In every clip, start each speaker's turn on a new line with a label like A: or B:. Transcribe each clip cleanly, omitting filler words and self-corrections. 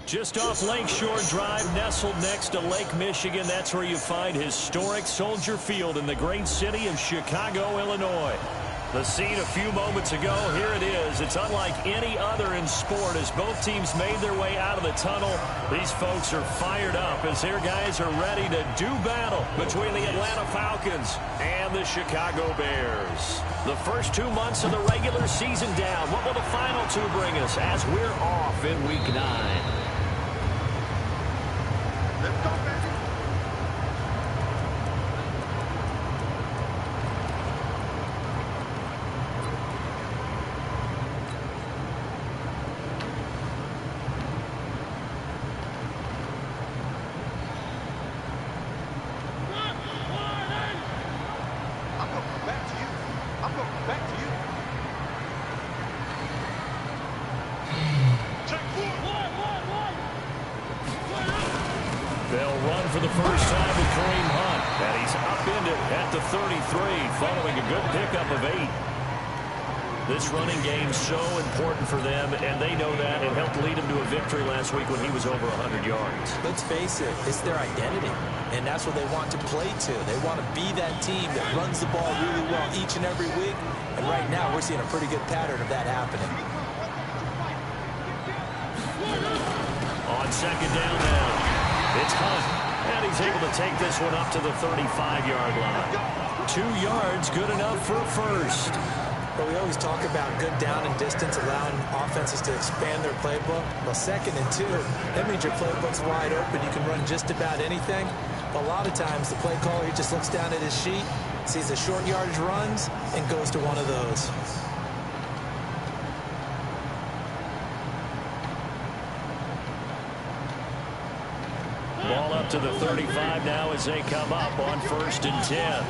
A: Just off Lakeshore Drive, nestled next to Lake Michigan, that's where you find historic Soldier Field in the great city of Chicago, Illinois. The scene a few moments ago, here it is. It's unlike any other in sport as both teams made their way out of the tunnel. These folks are fired up as their guys are ready to do battle between the Atlanta Falcons and the Chicago Bears. The first 2 months of the regular season down. What will the final two bring us as we're off in Week 9?
B: Let's go, baby. I'm going to come back to you. I'm going to come back to you.
A: They'll run for the first time with Kareem Hunt, and he's upended at the 33, following a good pickup of 8. This running game's so important for them, and they know that. It helped lead him to a victory last week when he was over 100 yards.
C: Let's face it, it's their identity, and that's what they want to play to. They want to be that team that runs the ball really well each and every week, and right now we're seeing a pretty good pattern of that happening.
A: On second down now, it's Hunt, and he's able to take this one up to the 35-yard line. 2 yards, good enough for a first.
C: But we always talk about good down and distance, allowing offenses to expand their playbook. Well, 2nd and 2, that means your playbook's wide open. You can run just about anything. But a lot of times, the play caller, he just looks down at his sheet, sees the short yardage runs, and goes to one of those.
A: Ball up to the 35 now as they come up on 1st and 10.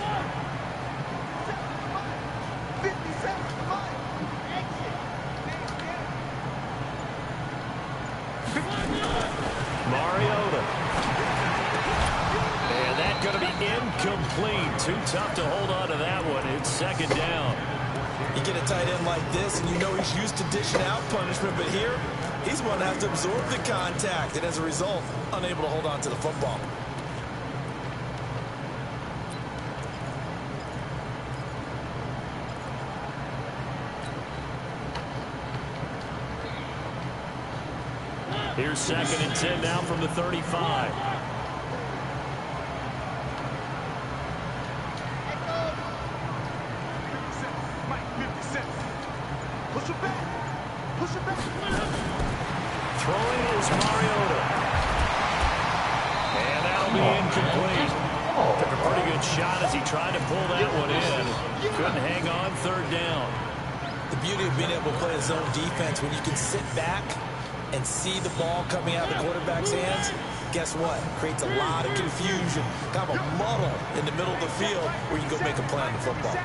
A: Mariota. And that's going to be incomplete. Too tough to hold on to that one. It's 2nd down.
C: You get a tight end like this, and you know he's used to dishing out punishment, but here, he's going to have to absorb the contact, and as a result, unable to hold on to the football.
A: Here's 2nd and 10 now from the 35.
B: Push it back. Push it back.
A: Throwing is Mariota. And that'll be incomplete. Took a pretty good shot as he tried to pull that one in. Couldn't hang on 3rd down.
C: The beauty of being able to play a zone defense, when you can sit back and see the ball coming out of the quarterback's hands, guess what? Creates a lot of confusion, kind of a muddle in the middle of the field where you can go make a play on the football.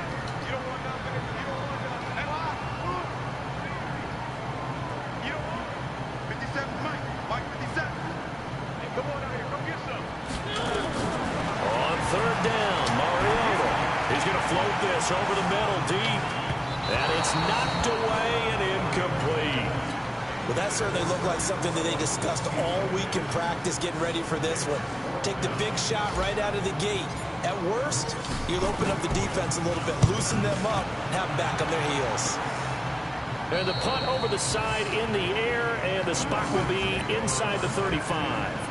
A: On 3rd down, Mariota is going to float this over the middle deep. And it's knocked away and incomplete.
C: Well, that certainly looked like something that they discussed all week in practice getting ready for this one. Take the big shot right out of the gate. At worst, you'll open up the defense a little bit, loosen them up, have them back on their heels.
A: And the punt over the side in the air, and the spot will be inside the 35.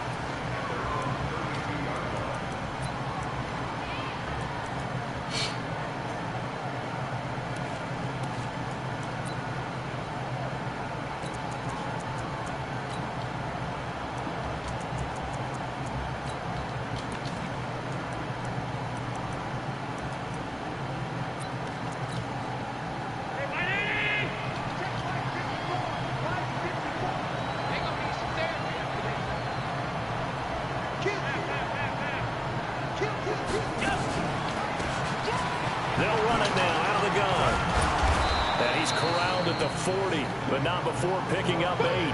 A: They'll run it now out of the gun. And he's corralled at the 40, but not before picking up 8.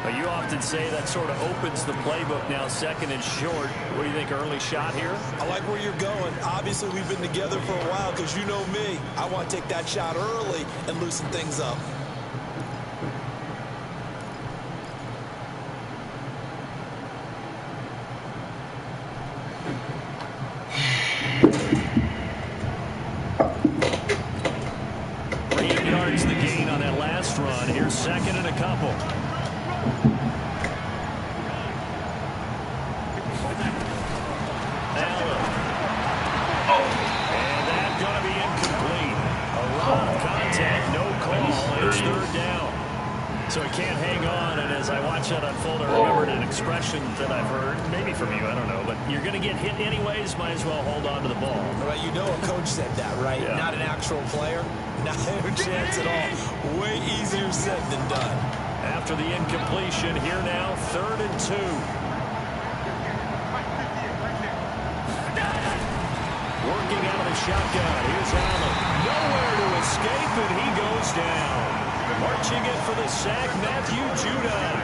A: But you often say that sort of opens the playbook now, second and short. What do you think, early shot here?
C: I like where you're going. Obviously, we've been together for a while because you know me. I want to take that shot early and loosen things up.
A: The gain on that last run. Here's second and a couple. Allen. And that's going to be incomplete. A lot of contact, no call. It's third down. So he can't hang on, and as I watch that unfold, I remembered an expression that I've heard, maybe from you, I don't know, but you're going to get hit anyways, might as well hold on to the ball.
C: Well, you know a coach said that, right?
A: Yeah.
C: Not an actual player. Not a chance at all. Way easier said than done.
A: After the incompletion, here now, 3rd and 2. Working out of the shotgun. Here's Allen. Nowhere to escape, and he goes down. Marching in for the sack, Matthew Judon.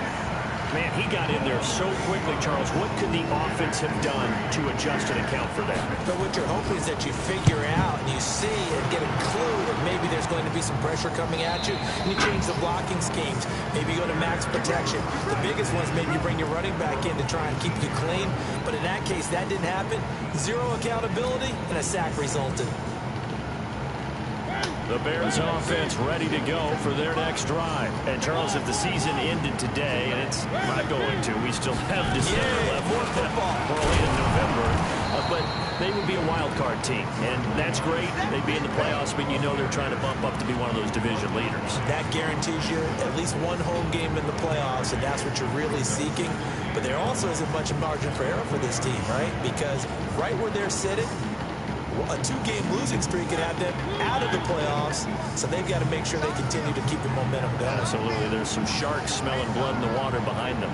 A: Man, he got in there so quickly, Charles. What could the offense have done to adjust and account for that?
C: But what you're hoping is that you figure out and you see and get a clue that maybe there's going to be some pressure coming at you, and you change the blocking schemes. Maybe you go to max protection. The biggest ones, maybe you bring your running back in to try and keep you clean. But in that case, that didn't happen. Zero accountability, and a sack resulted.
A: The Bears offense ready to go for their next drive. And Charles, if the season ended today, and it's not going to, we still have December left.
C: More football.
A: We're late in November. But they would be a wild card team. And that's great. They'd be in the playoffs, but you know they're trying to bump up to be one of those division leaders. That
C: guarantees you at least one home game in the playoffs, and that's what you're really seeking. But there also isn't much margin for error for this team, right? Because right where they're sitting, a 2-game losing streak could have them out of the playoffs, so they've got to make sure they continue to keep the momentum going.
A: Absolutely. There's some sharks smelling blood in the water behind them.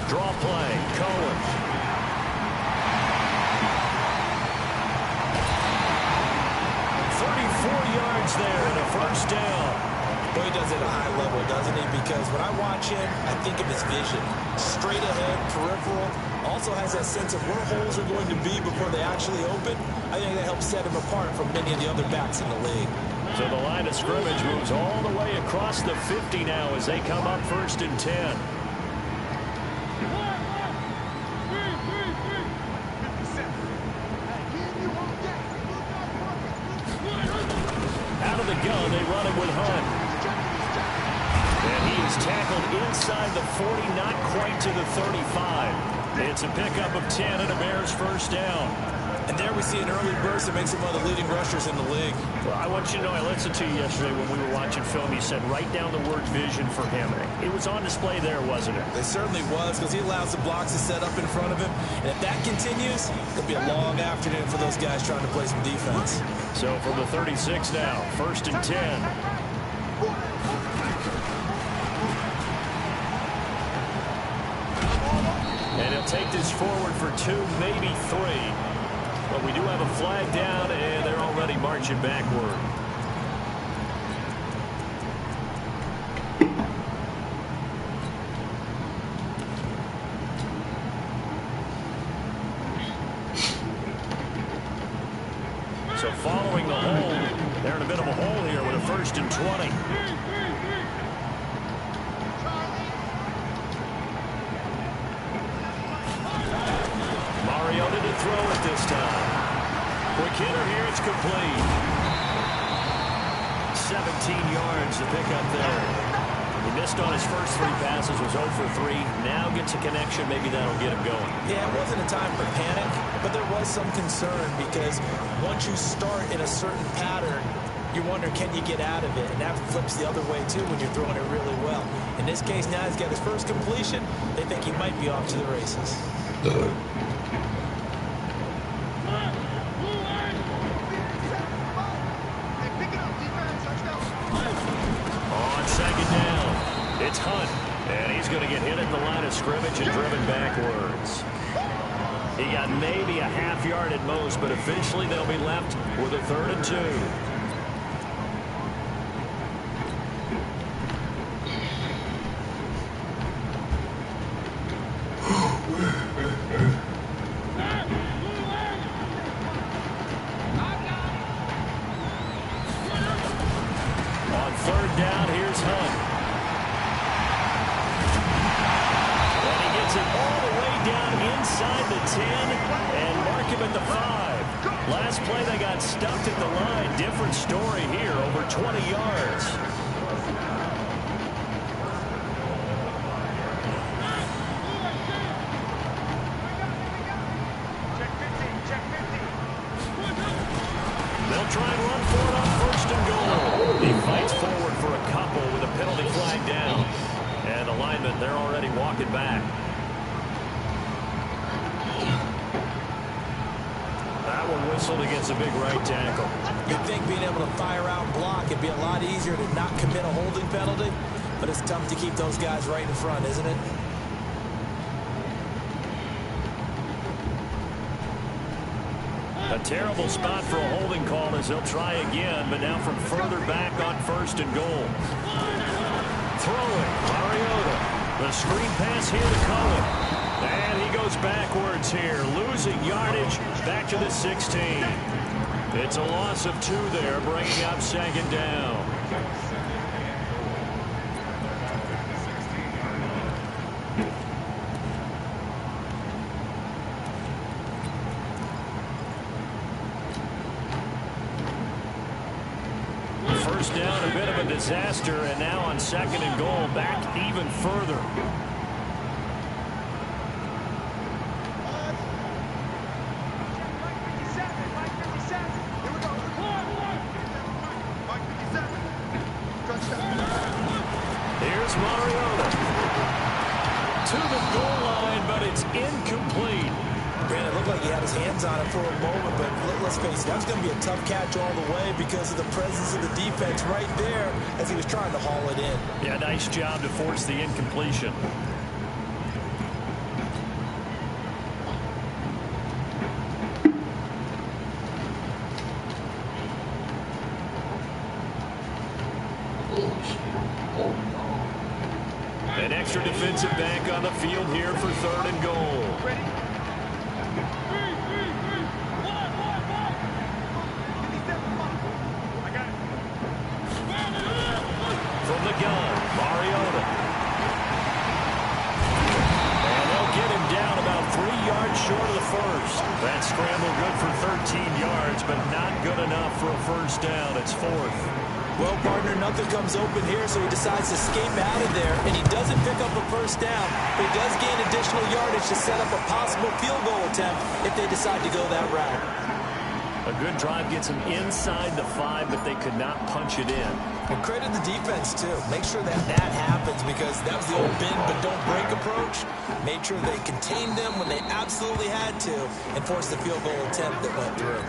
A: Draw play, Cohen. Yards there and a first down.
C: Boy, he does it at a high level, doesn't he? Because when I watch him, I think of his vision. Straight ahead, peripheral. Also has that sense of where holes are going to be before they actually open. I think that helps set him apart from many of the other backs in the league.
A: So the line of scrimmage moves all the way across the 50 now as they come up 1st and 10. Out of the gun, they run it with Hunt. And he is tackled inside the 40, not quite to the 35. It's a pickup of 10 and a Bears first down.
C: And there we see an early burst that makes him one of the leading rushers in the league.
A: Well, I want you to know, I listened to you yesterday when we were watching film. You said write down the word vision for him. It was on display there, wasn't it?
C: It certainly was, because he allows the blocks to set up in front of him. And if that continues, it'll be a long afternoon for those guys trying to play some defense.
A: So from the 36 now, 1st and 10. And he'll take this forward for 2, maybe 3. But we do have a flag down, and they're already marching backward. So following the hold, they're in a bit of a hole here with a 1st and 2. incomplete. 17 yards to pick up there. He missed on his first 3 passes, was 0 for 3. Now gets a connection. Maybe that'll get him going.
C: Yeah, it wasn't a time for panic, but there was some concern because once you start in a certain pattern, you wonder, can you get out of it? And that flips the other way, too, when you're throwing it really well. In this case, now he's got his first completion. They think he might be off to the races.
A: On second down, it's Hunt. And he's going to get hit at the line of scrimmage and driven backwards. He got maybe a half yard at most, but eventually they'll be left with a 3rd and 2. On 3rd down, here's Hunt. And he gets it all the way down inside the 10 and mark him at the 5. Last play, they got stuffed at the line. Different story here, over 20 yards. They'll try and run for it on 1st and goal. He fights forward for a couple with a penalty flag down. And the linemen, they're already walking back. That one whistled against a big right tackle.
C: You'd think being able to fire out and block it'd be a lot easier to not commit a holding penalty, but it's tough to keep those guys right in front, isn't it?
A: A terrible spot for a holding call as they'll try again, but now from further back on 1st and goal. Throwing, Mariota. The screen pass here to Cohen. And he goes backwards here, losing yardage back to the 16. It's a loss of 2 there, bringing up 2nd down. First down, a bit of a disaster, and now on 2nd and goal, back even further. Here's Mariota to the goal line, but it's incomplete.
C: Man, it looked like he had his hands on it for a moment, but let's face it, that was going to be a tough catch all the way because of the presence of the defense right there as he was trying to haul it in.
A: Yeah, nice job to force the incompletion. An extra defensive back on the field here for 3rd and goal. From the gun, Mariota. And they'll get him down about 3 yards short of the 1st. That scramble good for 13 yards, but not good enough for a 1st down. It's 4th.
C: Well, partner, nothing comes open here, so he decides to escape out of there, and he doesn't pick up a 1st down, but he does gain additional yardage to set up a possible field goal attempt if they decide to go that route.
A: A good drive gets them inside the 5, but they could not punch it in.
C: And credit the defense, too. Make sure that happens because that was the old bend but don't break approach. Made sure they contained them when they absolutely had to and forced the field goal attempt that went through.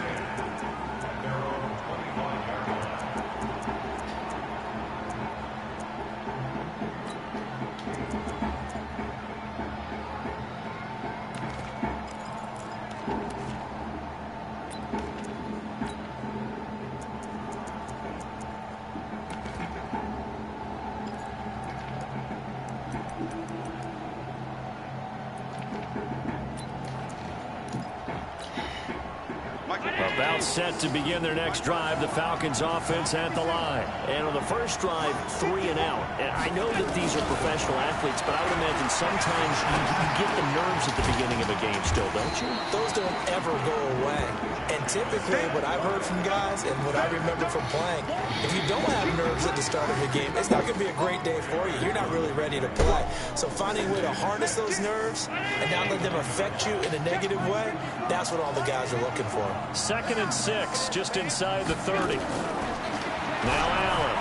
B: Mike.
A: About set to begin their next drive, the Falcons offense at the line.
D: And on the first drive, 3 and out. And I know that these are professional athletes, but I would imagine sometimes you get the nerves at the beginning of a game still, don't you?
C: Those don't ever go away. And typically what I've heard from guys and what I remember from playing, if you don't have nerves at the start of a game, it's not going to be a great day for you. You're not really ready to play. So finding a way to harness those nerves and not let them affect you in a negative way, that's what all the guys are looking for.
A: 2nd and 6, just inside the 30. Now Allen.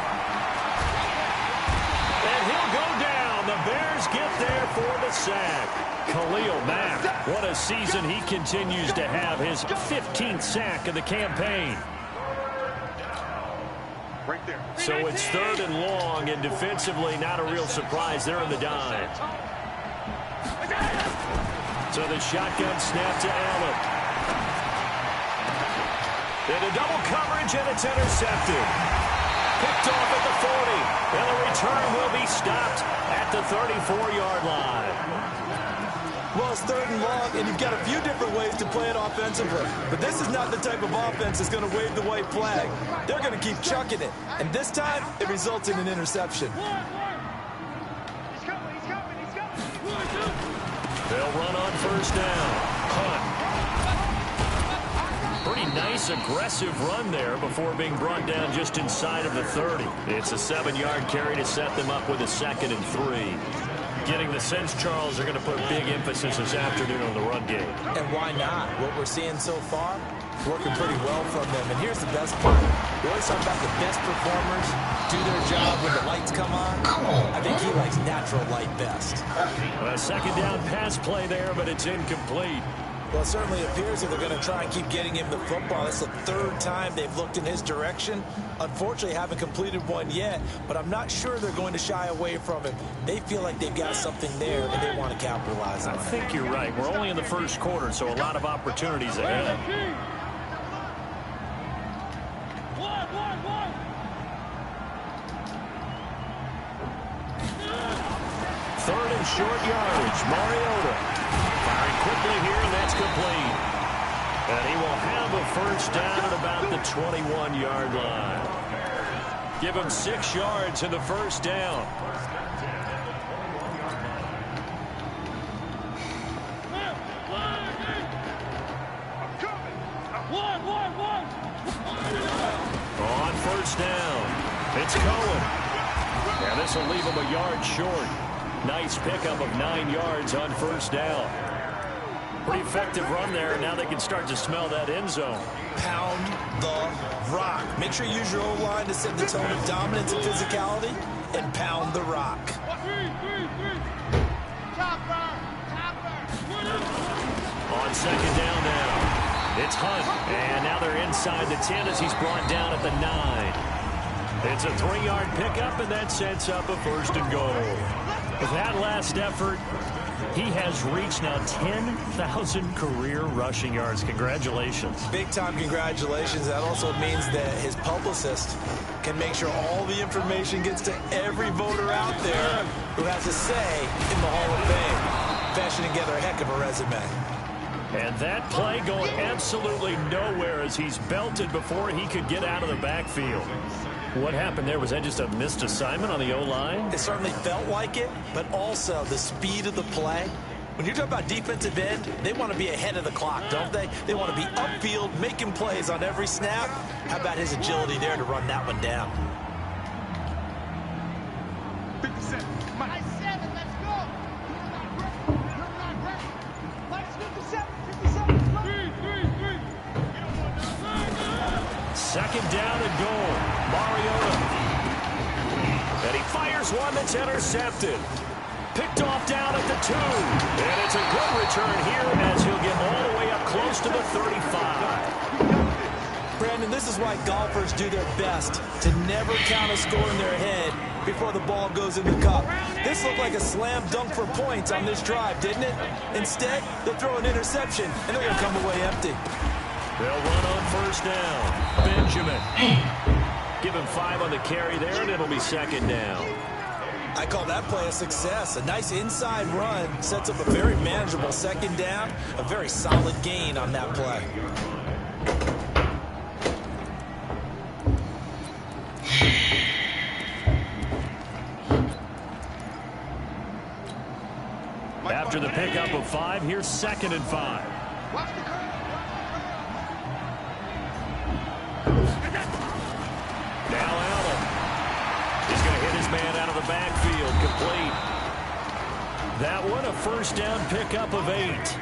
A: And he'll go down. The Bears get there for the sack. Khalil Mack, what a season he continues to have. His 15th sack of the campaign.
B: Right there.
A: So it's 3rd and long, and defensively not a real surprise. They're in the dime. So the shotgun snap to Allen. Into double coverage, and it's intercepted. Picked off at the 40. And the return will be stopped at the 34-yard line.
C: Well, it's 3rd and long, and you've got a few different ways to play it offensively. But this is not the type of offense that's going to wave the white flag. They're going to keep chucking it. And this time, it results in an interception.
A: They'll run on 1st down. Hunt. Pretty nice, aggressive run there before being brought down just inside of the 30. It's a 7-yard carry to set them up with a 2nd and 3. Getting the sense, Charles, they're going to put big emphasis this afternoon on the run game.
C: And why not? What we're seeing so far, working pretty well from them. And here's the best part. We always talk about the best performers do their job when the lights come on. I think he likes natural light best.
A: A 2nd down pass play there, but it's incomplete.
C: Well, it certainly appears that they're going to try and keep getting him the football. That's the 3rd time they've looked in his direction. Unfortunately, haven't completed one yet, but I'm not sure they're going to shy away from him. They feel like they've got something there, and they want to capitalize on it.
A: I think you're right. We're only in the 1st quarter, so a lot of opportunities ahead. 3rd and short yardage. Mariota. Firing quickly here, and that's complete. And he will have a 1st down at about the 21-yard line. Give him 6 yards in the 1st down. On 1st down, it's Cohen. And this will leave him a yard short. Nice pickup of 9 yards on 1st down. Pretty effective run there. Now they can start to smell that end zone.
C: Pound the rock. Make sure you use your O-line to set the tone of dominance and physicality, and pound the rock.
A: On 2nd down now, it's Hunt. And now they're inside the 10 as he's brought down at the 9. It's a 3-yard pickup, and that sets up a 1st and goal. With that last effort, he has reached now 10,000 career rushing yards. Congratulations.
C: Big-time congratulations. That also means that his publicist can make sure all the information gets to every voter out there who has a say in the Hall of Fame. Fashioning together a heck of a resume.
A: And that play going absolutely nowhere as he's belted before he could get out of the backfield. What happened there? Was that just a missed assignment on the O-line?
C: It certainly felt like it, but also the speed of the play. When you're talking about defensive end, they want to be ahead of the clock, don't they? They want to be upfield, making plays on every snap. How about his agility there to run that one down?
B: 57.
E: I said it, let's go. You're not ready. Minus 57, 57, let's go.
A: 2nd down and goal. Mariota. And he fires one that's intercepted. Picked off down at the 2. And it's a good return here as he'll get all the way up close to the 35.
C: Brandon, this is why golfers do their best to never count a score in their head before the ball goes in the cup. This looked like a slam dunk for points on this drive, didn't it? Instead, they'll throw an interception, and they're going to come away empty.
A: They'll run on 1st down. Benjamin. Give him 5 on the carry there, and it'll be 2nd down.
C: I call that play a success. A nice inside run sets up a very manageable 2nd down. A very solid gain on that play.
A: After the pickup of 5, here's 2nd and 5.
E: Watch the curve.
A: Now Allen. He's going to hit his man out of the backfield. Complete. That one, a first down pickup of 8.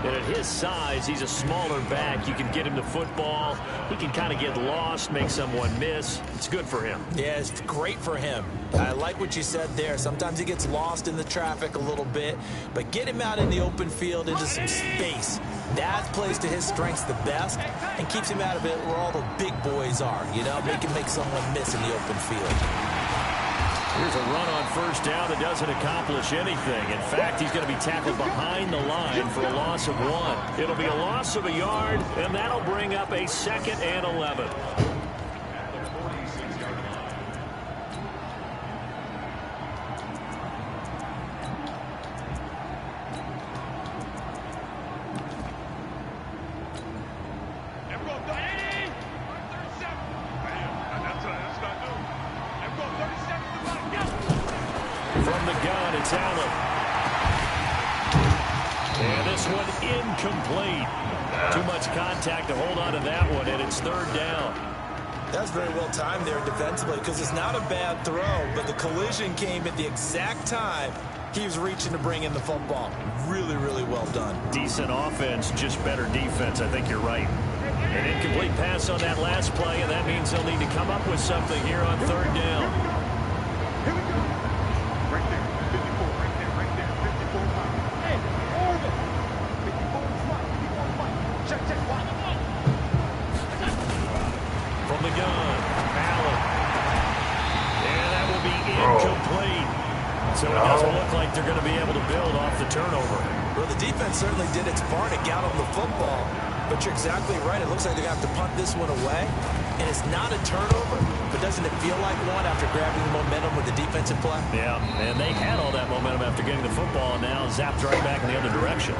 A: And at his size, he's a smaller back. You can get him the football. He can kind of get lost, make someone miss. It's good for him.
C: Yeah, it's great for him. I like what you said there. Sometimes he gets lost in the traffic a little bit, but get him out in the open field into some space. That plays to his strengths the best and keeps him out of it where all the big boys are, you know, make someone miss in the open field.
A: Here's a run on first down that doesn't accomplish anything. In fact, he's going to be tackled behind the line for a loss of 1. It'll be a loss of a yard, and that'll bring up a 2nd and 11. From the gun, it's Allen. And this one incomplete. Too much contact to hold on to that one, and it's 3rd down.
C: That's very well timed there defensively because it's not a bad throw, but the collision came at the exact time he was reaching to bring in the football. Really, really well done.
A: Decent offense, just better defense. I think you're right. An incomplete pass on that last play, and that means they'll need to come up with something here on 3rd down.
B: Here we go. Right there. 54, right there, right there. 54 pounds. Hey, Oregon. 54 is right. 54 is right. Check, check, watch.
A: From the gun, Allen. And that will be incomplete. So it doesn't look like they're going to be able to build off the turnover.
C: Well, the defense certainly did its part to get them the football, but you're exactly right. It looks like they're going to have to punt this one away, and it's not a turnover, but doesn't it feel like one after grabbing the momentum with the defensive play?
A: Yeah, and they had all that momentum after getting the football, and now zapped right back in the other direction.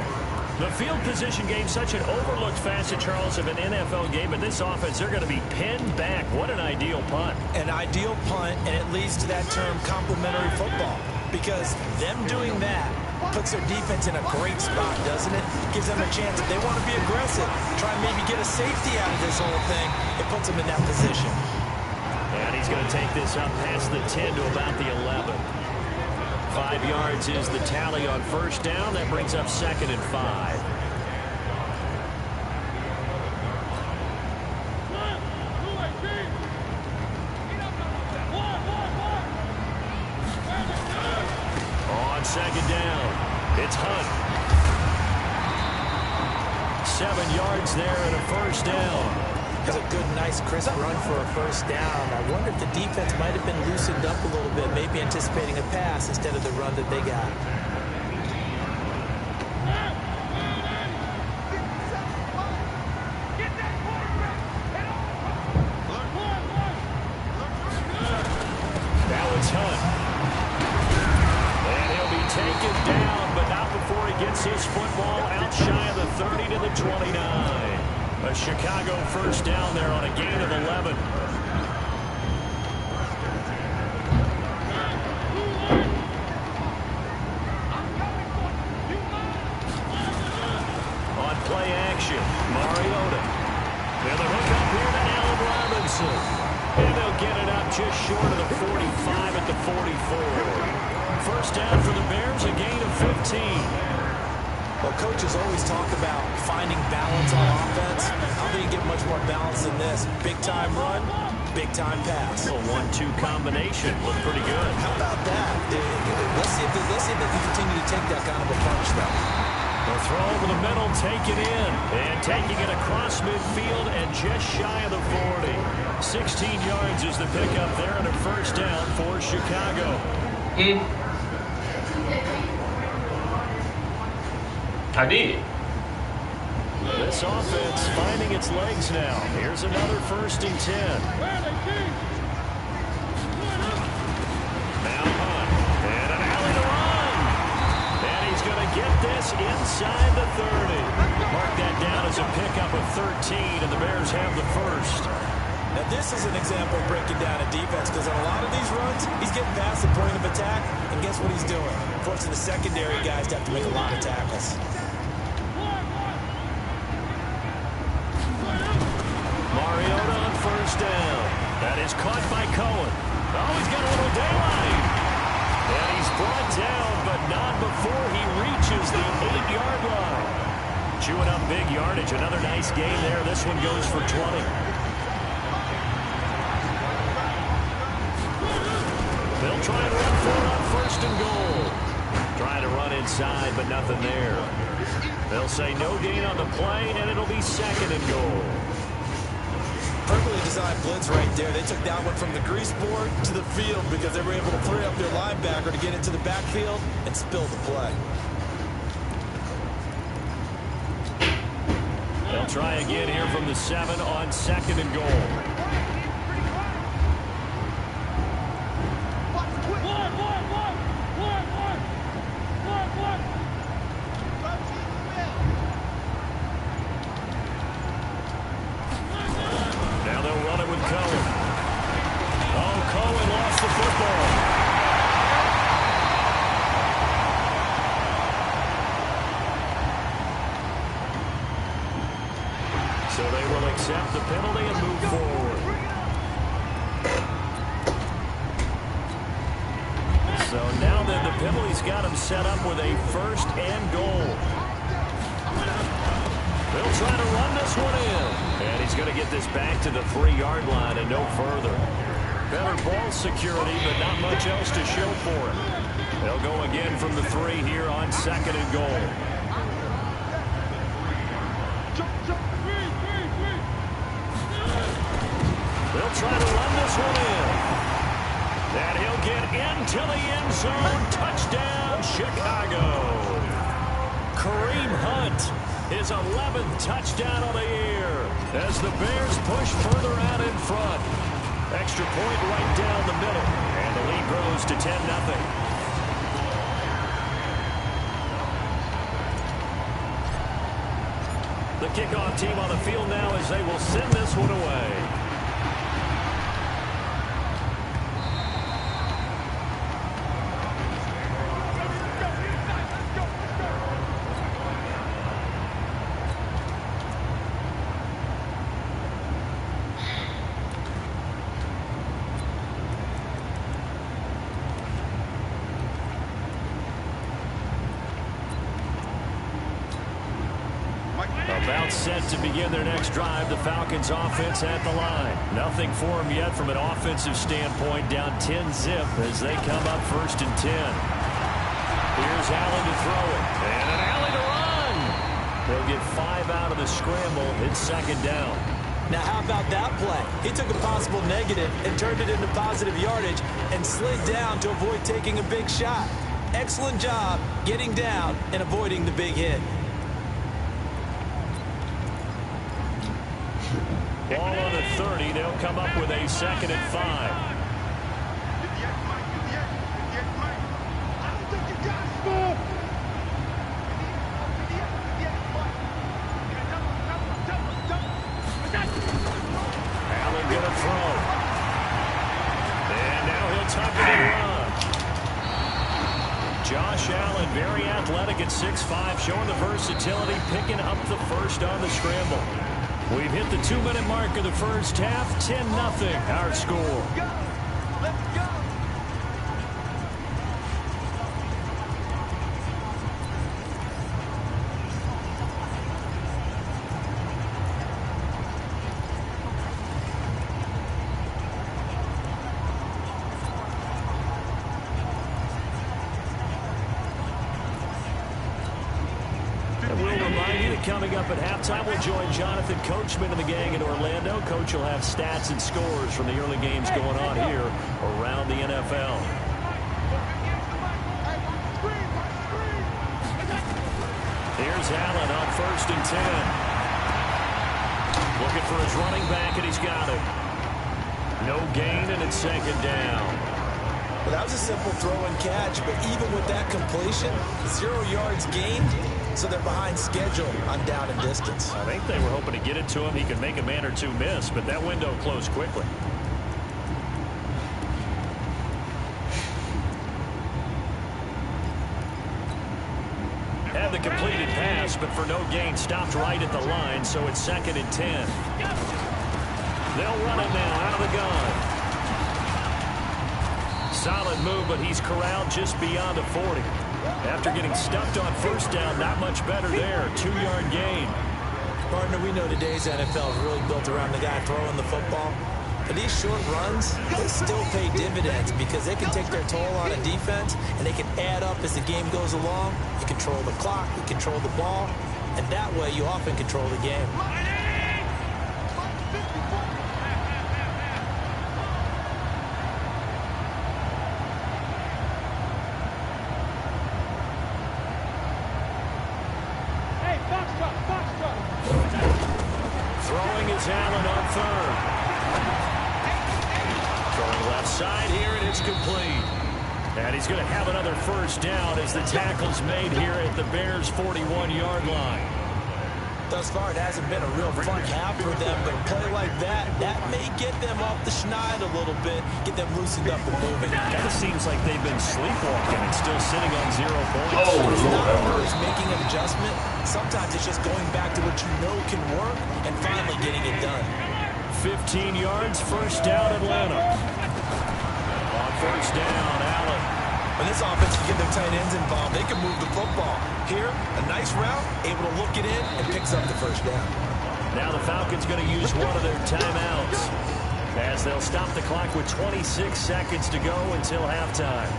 A: The field position game, such an overlooked facet, Charles, of an NFL game. In this offense, they're going to be pinned back. What an ideal punt.
C: An ideal punt, and it leads to that term complementary football, because them doing that puts their defense in a great spot, doesn't it? Gives them a chance, if they want to be aggressive, try and maybe get a safety out of this whole thing. It puts them in that position.
A: And he's going to take this up past the 10 to about the 11. 5 yards is the tally on first down. That brings up 2nd and 5. On 2nd down, it's Hunt. 7 yards there and a first down.
C: That's a good, nice, crisp run for a first down. I wonder if the defense might have been loosened up a little bit, maybe anticipating a pass instead of the run that they got.
A: Now it's Hunt. And he'll be taken down, but not before he gets his football out shy of the 30 to the 29. A Chicago first down there on a gain of 11. On play action, Mariota. And the hook up here to Allen Robinson. And they'll get it up just short of the 45 at the 44. First down for the Bears, a gain of 15.
C: Well, coaches always talk about finding balance on offense. How do you get much more balance than this? Big-time run, big-time pass.
A: A 1-2 combination. Looked pretty good.
C: How about that? Let's see if they can continue to take that kind of a punch, though.
A: The throw over the middle, taken in. And taking it across midfield and just shy of the 40. 16 yards is the pickup there and a first down for Chicago.
F: Adi.
A: This offense finding its legs now. Here's another 1st and 10. Now Hunt. And an alley to run. And he's going to get this inside the 30. Mark that down as a pickup of 13, and the Bears have the first.
C: Now, this is an example of breaking down a defense, because on a lot of these runs, he's getting past the point of attack. attack, and guess what he's doing? Forcing the secondary guys to have to make a lot of tackles.
A: Mariota on first down. That is caught by Cohen. Oh, he's got a little daylight. And he's brought down, but not before he reaches the 8-yard line. Chewing up big yardage. Another nice gain there. This one goes for 20. They'll try and run for it on first and goal. Trying to run inside, but nothing there. They'll say no gain on the play, and it'll be second and goal.
C: Perfectly designed blitz right there. They took that one from the grease board to the field because they were able to free up their linebacker to get into the backfield and spill the play.
A: They'll try again here from the 7 on second and goal. Now they'll run it with Cohen. Oh, Cohen lost the football. So they will accept the penalty and move forward. So now then the penalty's got him set up with a first and goal. They'll try to run this one in. And he's going to get this back to the 3-yard line and no further. Better ball security, but not much else to show for it. They'll go again from the 3 here on second and goal. They'll try to run this one in. And he'll get into the end zone. Touchdown, Chicago. Kareem Hunt, his 11th touchdown of the year as the Bears push further out in front. Extra point right down the middle. And the lead grows to 10-0. The kickoff team on the field now as they will send this one away. About set to begin their next drive. The Falcons offense at the line. Nothing for them yet from an offensive standpoint. Down 10-zip as they come up first and 10. Here's Allen to throw it. And an alley to run. They'll get 5 out of the scramble. It's second down.
C: Now how about that play? He took a possible negative and turned it into positive yardage and slid down to avoid taking a big shot. Excellent job getting down and avoiding the big hit.
A: Ball on the 30. They'll come up with a second and 5. Allen gonna throw. And now he'll tuck it and run. Josh Allen, very athletic at 6'5", showing the versatility, picking up the first on the scramble. We've hit the 2-minute mark of the first half. 10-0 our score.
E: Let's go.
A: Coming up at halftime, we'll join Jonathan Coachman and the gang in Orlando. Coach will have stats and scores from the early games going on here around the NFL. Here's Allen on first and 10. Looking for his running back, and he's got it. No gain, and it's second down.
C: Well, that was a simple throw and catch, but even with that completion, 0 yards gained. So they're behind schedule on down and distance.
A: I think they were hoping to get it to him. He could make a man or two miss, but that window closed quickly. Had the completed pass, but for no gain, stopped right at the line, so it's 2nd and 10. They'll run it now out of the gun. Solid move, but he's corralled just beyond a 40. After getting stuffed on first down, not much better there. 2-yard gain.
C: Partner, we know today's NFL is really built around the guy throwing the football. But these short runs, they still pay dividends because they can take their toll on a defense and they can add up as the game goes along. You control the clock, you control the ball, and that way you often control the game.
A: Throwing is Allen on 3rd. Throwing left side here, and it's complete. And he's going to have another first down as the tackle's made here at the Bears' 41-yard line.
C: Thus far, it hasn't been a real fun half for them, but a play like that may get them off the schneid a little bit, get them loosened up and moving.
A: Kind of seems like they've been sleepwalking and still sitting on 0 points.
C: It's not always making an adjustment. Sometimes it's just going back to what you know can work and finally getting it done.
A: 15 yards, first down, Atlanta. On first down, Allen.
C: When this offense can get their tight ends involved, they can move the football. Here, a nice route, able to look it in, and picks up the first down.
A: Now the Falcons going to use one of their timeouts as they'll stop the clock with 26 seconds to go until halftime.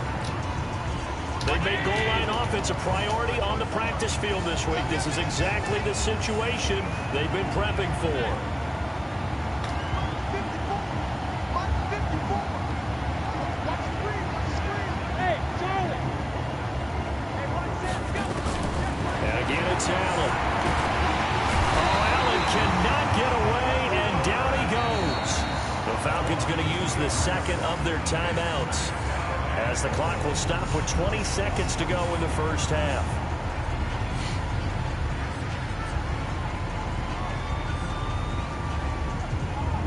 A: They've made goal line offense a priority on the practice field this week. This is exactly the situation they've been prepping for. It's Allen. Oh, Allen cannot get away, and down he goes. The Falcons going to use the second of their timeouts as the clock will stop with 20 seconds to go in the first half.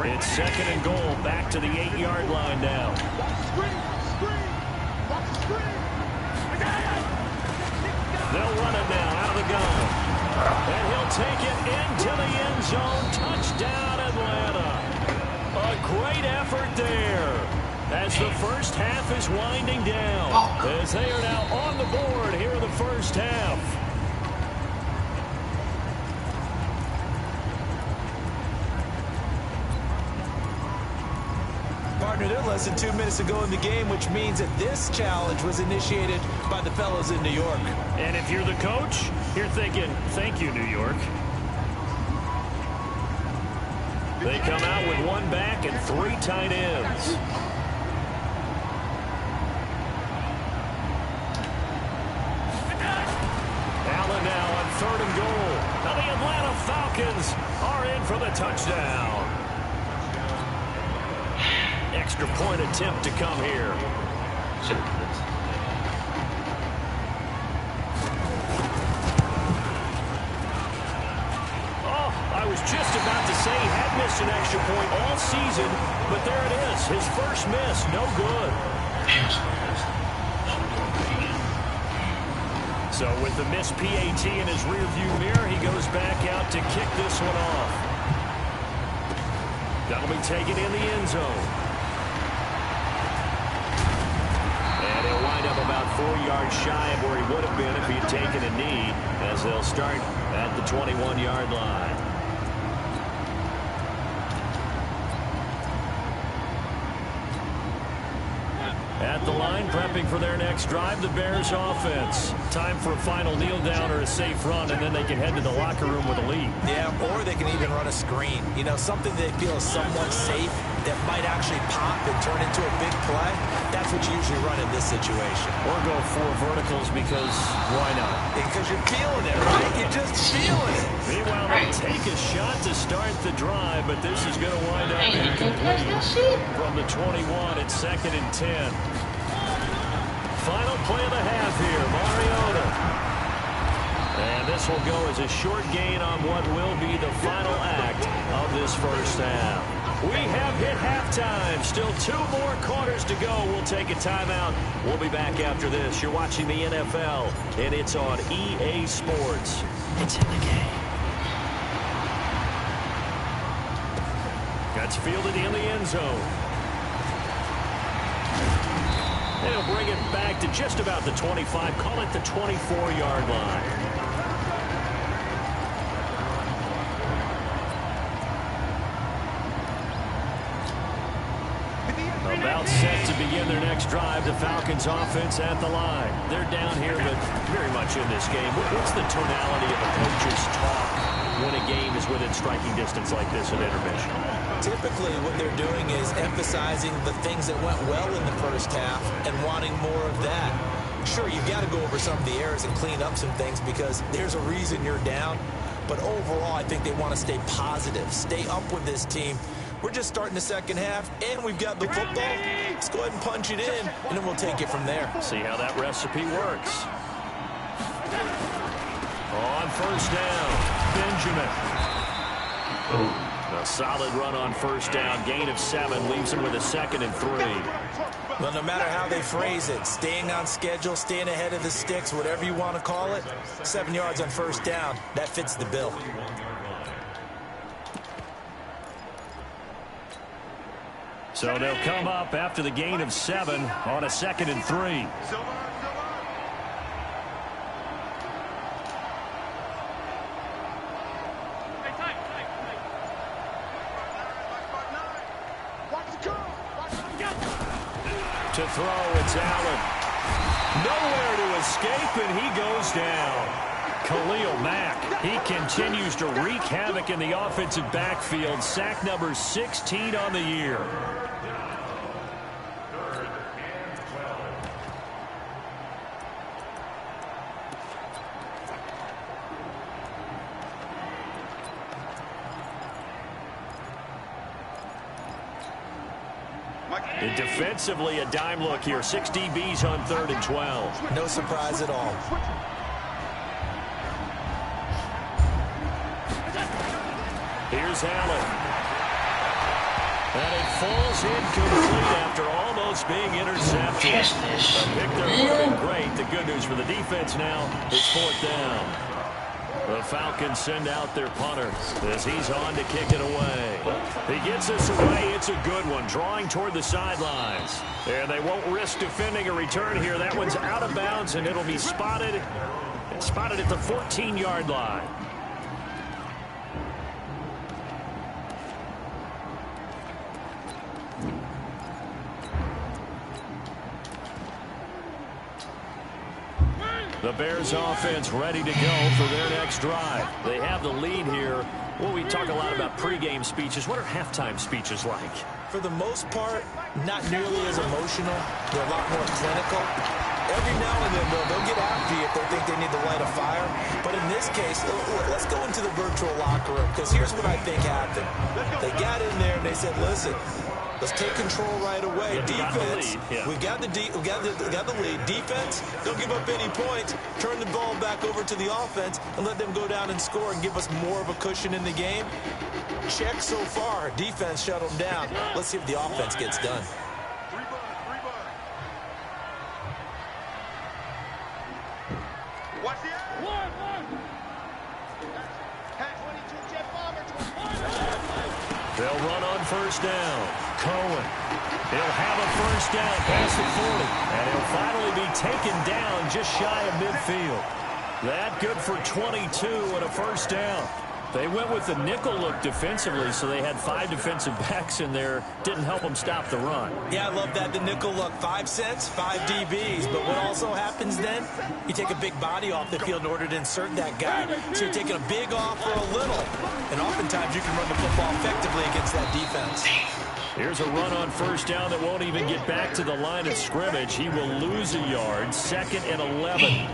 A: It's 2nd and goal, back to the 8-yard line now. They'll run it now out of the gun. And he'll take it into the end zone. Touchdown, Atlanta. A great effort there as the first half is winding down. As they are now on the board here in the first half.
C: Partner, they're less than 2 minutes to go in the game, which means that this challenge was initiated by the fellows in New York.
A: And if you're the coach, you're thinking, thank you, New York. They come out with 1 back and 3 tight ends. Allen now on 3rd and goal. Now the Atlanta Falcons are in for the touchdown. Extra point attempt to come here. Oh, I was just about to say he had missed an extra point all season, but there it is. His first miss, no good. So with the missed PAT in his rearview mirror, he goes back out to kick this one off. That'll be taken in the end zone. He'll wind up about 4 yards shy of where he would have been if he had taken a knee, as they'll start at the 21-yard line. At the line, prepping for their next drive, the Bears offense. Time for a final kneel down or a safe run, and then they can head to the locker room with a lead.
C: Yeah, or they can even run a screen. You know, something they feel is somewhat safe that might actually pop and turn into a big play. That's what you usually run in this situation.
A: Or go 4 verticals because why not?
C: Because you're feeling it, right? You're just feeling it.
A: Meanwhile, they take a shot to start the drive, but this is going to wind up incomplete. From the 21, it's 2nd and 10. Final play of the half here, Mariota. And this will go as a short gain on what will be the final act of this first half. We have hit halftime. Still 2 more quarters to go. We'll take a timeout. We'll be back after this. You're watching the NFL, and it's on EA Sports. It's in the game. That's fielded in the end zone. They'll bring it back to just about the 25. Call it the 24-yard line. About set to begin their next drive. The Falcons offense at the line. They're down here, but very much in this game. What's the tonality of a coach's talk when a game is within striking distance like this at intermission?
C: Typically, what they're doing is emphasizing the things that went well in the first half and wanting more of that. Sure, you've got to go over some of the errors and clean up some things because there's a reason you're down. But overall, I think they want to stay positive, stay up with this team. We're just starting the second half, and we've got the football. Let's go ahead and punch it in, and then we'll take it from there.
A: See how that recipe works. On first down, Benjamin. A solid run on first down. Gain of 7 leaves him with a 2nd and 3.
C: Well, no matter how they phrase it, staying on schedule, staying ahead of the sticks, whatever you want to call it, 7 yards on first down, that fits the bill.
A: So they'll come up after the gain of 7 on a 2nd and 3. To throw, it's Allen. Nowhere to escape, and he goes down. Khalil Mack, he continues to wreak havoc in the offensive backfield. Sack number 16 on the year. And defensively, a dime look here. 6 DBs on 3rd and 12.
C: No surprise at all.
A: Here's Allen. And it falls incomplete after almost being intercepted. A pick there would have been great. The good news for the defense now is 4th down. The Falcons send out their punter as he's on to kick it away. He gets this away. It's a good one, drawing toward the sidelines. And they won't risk defending a return here. That one's out of bounds, and it'll be spotted at the 14-yard line. The Bears offense ready to go for their next drive. They have the lead here. Well, we talk a lot about pregame speeches. What are halftime speeches like?
C: For the most part, not nearly as emotional. They're a lot more clinical. Every now and then, they'll get after you if they think they need to light a fire. But in this case, let's go into the virtual locker room, because here's what I think happened. They got in there and they said, listen, let's take control right away. Defense, we got the lead. Defense, don't give up any points. Turn the ball back over to the offense and let them go down and score and give us more of a cushion in the game. Check so far. Defense shut them down. Let's see if the offense gets done.
B: Watch the
A: They'll run on first down. Cohen. He'll have a first down past the 40. And he'll finally be taken down just shy of midfield. That good for 22 and a first down. They went with the nickel look defensively, so they had 5 defensive backs in there. Didn't help them stop the run.
C: Yeah, I love that. The nickel look, 5 cents, 5 DBs. But what also happens then, you take a big body off the field in order to insert that guy. So you're taking a big off for a little. And oftentimes you can run the football effectively against that defense.
A: Here's a run on first down that won't even get back to the line of scrimmage. He will lose a yard. 2nd and 11.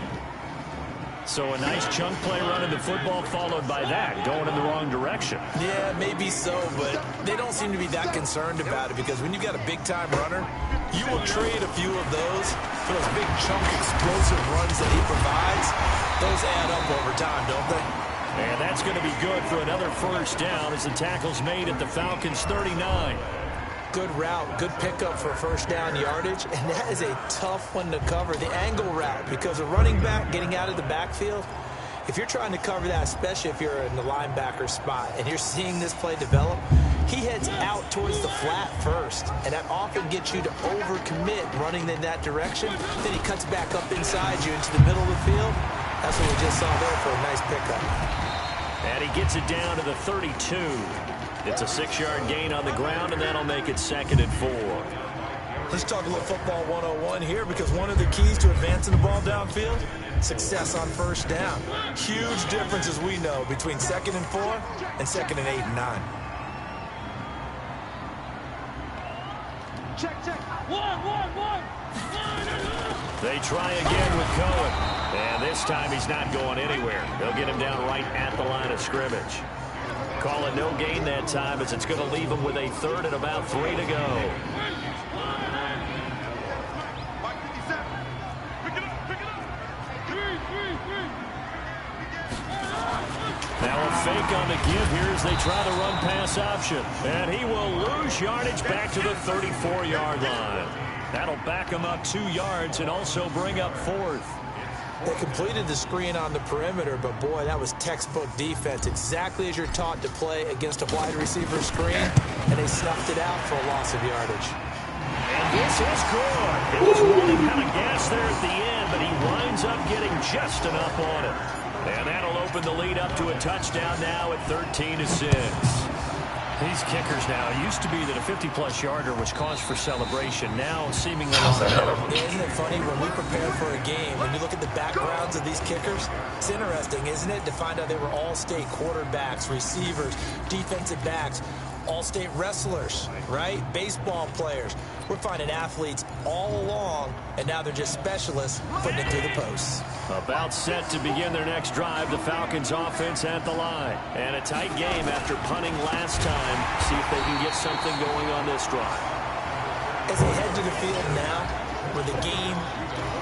A: So a nice chunk play running the football followed by that, going in the wrong direction.
C: Yeah, maybe so, but they don't seem to be that concerned about it, because when you've got a big-time runner, you will trade a few of those for those big chunk explosive runs that he provides. Those add up over time, don't they?
A: And that's going to be good for another first down as the tackle's made at the Falcons' 39.
C: Good route, good pickup for first down yardage, and that is a tough one to cover, the angle route, because a running back getting out of the backfield, if you're trying to cover that, especially if you're in the linebacker spot and you're seeing this play develop, he heads out towards the flat first, and that often gets you to overcommit running in that direction. Then he cuts back up inside you into the middle of the field. That's what we just saw there for a nice pickup.
A: And he gets it down to the 32. It's a 6-yard gain on the ground, and that'll make it 2nd and 4.
C: Let's talk a little football 101 here, because one of the keys to advancing the ball downfield, success on first down. Huge difference, as we know, between 2nd and 4 and 2nd and 8 and 9.
E: Check, check. One.
A: They try again with Cohen. And this time he's not going anywhere. They'll get him down right at the line of scrimmage. Call it no gain that time, as it's going to leave him with a 3rd and about 3 to go. Now a fake on the give here as they try the run-pass option. And he will lose yardage back to the 34-yard line. That'll back him up 2 yards and also bring up 4th.
C: They completed the screen on the perimeter, but boy, that was textbook defense, exactly as you're taught to play against a wide receiver screen, and they snuffed it out for a loss of yardage.
A: And this is good. It was running kind of gas there at the end, but he winds up getting just enough on it. And that'll open the lead up to a touchdown now at 13-6. These kickers now, it used to be that a 50-plus yarder was cause for celebration. Now, seemingly
C: Isn't it funny, when we prepare for a game, when you look at the backgrounds of these kickers, it's interesting, isn't it, to find out they were all-state quarterbacks, receivers, defensive backs, all-state wrestlers, right? Baseball players. We're finding athletes all along, and now they're just specialists putting it through the posts.
A: About set to begin their next drive, the Falcons offense at the line. And a tight game after punting last time. See if they can get something going on this drive.
C: As they head to the field now, with the game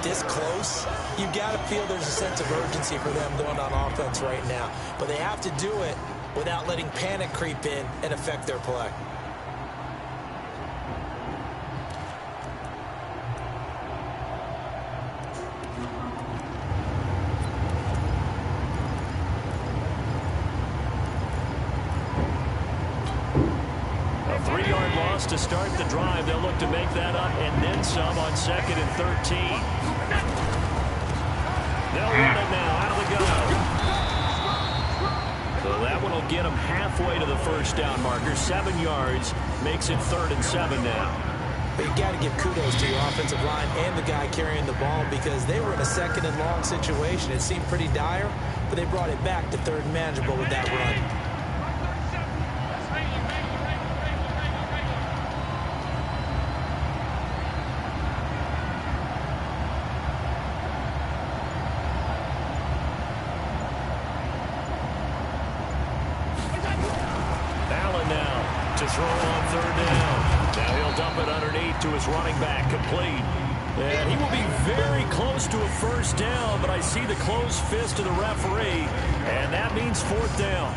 C: this close, you've got to feel there's a sense of urgency for them going on offense right now. But they have to do it without letting panic creep in and affect their play.
A: To start the drive, they'll look to make that up and then some on 2nd and 13. They'll run it now out of the gun. So that one will get them halfway to the first down marker. 7 yards makes it 3rd and 7 now.
C: But you got to give kudos to your offensive line and the guy carrying the ball, because they were in a 2nd and long situation. It seemed pretty dire, but they brought it back to 3rd and manageable with that run.
A: Running back complete. And he will be very close to a first down, but I see the closed fist of the referee, and that means 4th down.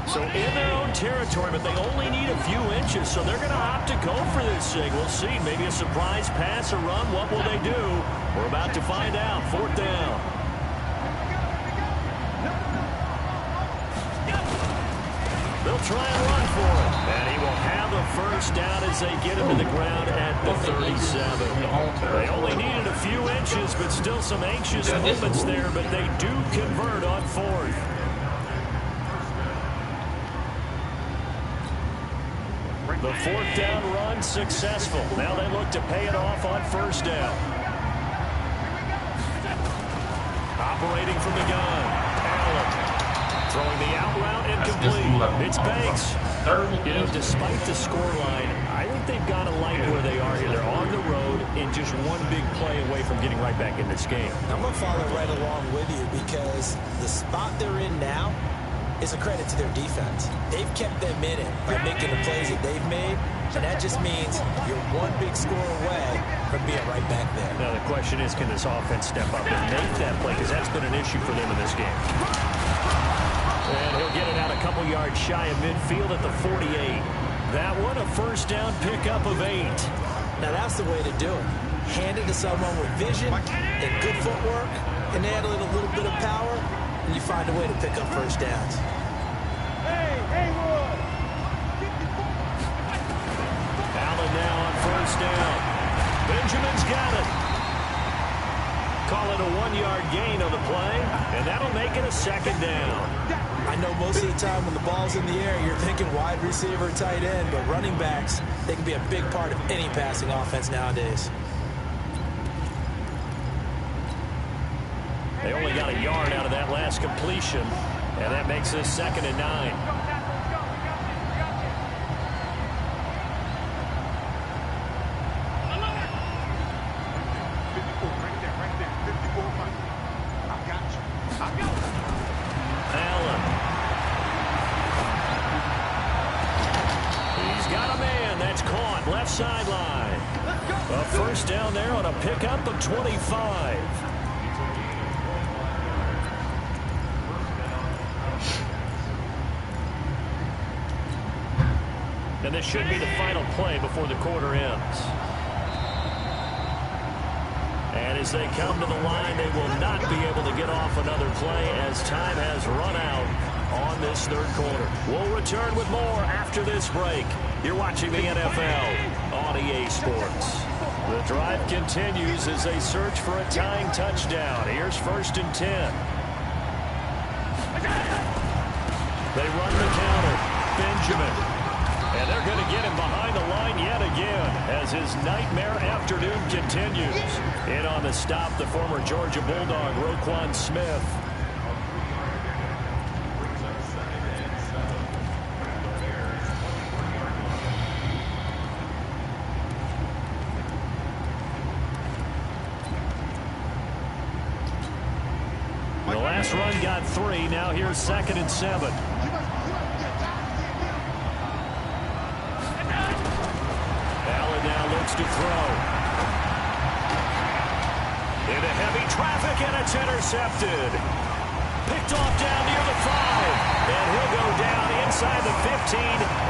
A: So in their own territory, but they only need a few inches, so they're going to opt to go for this thing. We'll see. Maybe a surprise pass or run. What will they do? We're about to find out. 4th down. They'll try and run for it. And he will have a first down as they get him to the ground at the 37. They only needed a few inches, but still some anxious moments there, but they do convert on 4th. The 4th down run successful. Now they look to pay it off on first down. Operating from the gun. Allen throwing the out route incomplete. It's Banks. You know, despite the scoreline, I think they've got to like where they are here. They're on the road and just one big play away from getting right back in this game.
C: I'm going to follow right along with you, because the spot they're in now, is a credit to their defense. They've kept them in it by making the plays that they've made, and that just means you're one big score away from being right back there.
A: Now the question is, can this offense step up and make that play? Because that's been an issue for them in this game. And he'll get it out a couple yards shy of midfield at the 48. That one, a first down pickup of 8.
C: Now that's the way to do it. Hand it to someone with vision and good footwork, and add a little bit of power, and you find a way to pick up first downs.
A: Allen now on first down. Benjamin's got it. Call it a 1-yard gain on the play, and that'll make it a second down.
C: I know most of the time when the ball's in the air, you're thinking wide receiver, tight end, but running backs, they can be a big part of any passing offense nowadays.
A: They only got a yard out of that last completion, and that makes this 2nd and 9. Allen. He's got a man. That's caught. Left sideline. A first down there on a pickup of 25. And this should be the final play before the quarter ends. And as they come to the line, they will not be able to get off another play as time has run out on this 3rd quarter. We'll return with more after this break. You're watching the NFL on EA Sports. The drive continues as they search for a tying touchdown. Here's 1st and 10. They run the counter. Benjamin. And they're going to get him behind the line yet again as his nightmare afternoon continues. In on the stop, the former Georgia Bulldog, Roquan Smith. The last run got 3. Now here's 2nd and 7. To throw. Into heavy traffic, and it's intercepted. Picked off down near the 5. And he'll go down inside the 15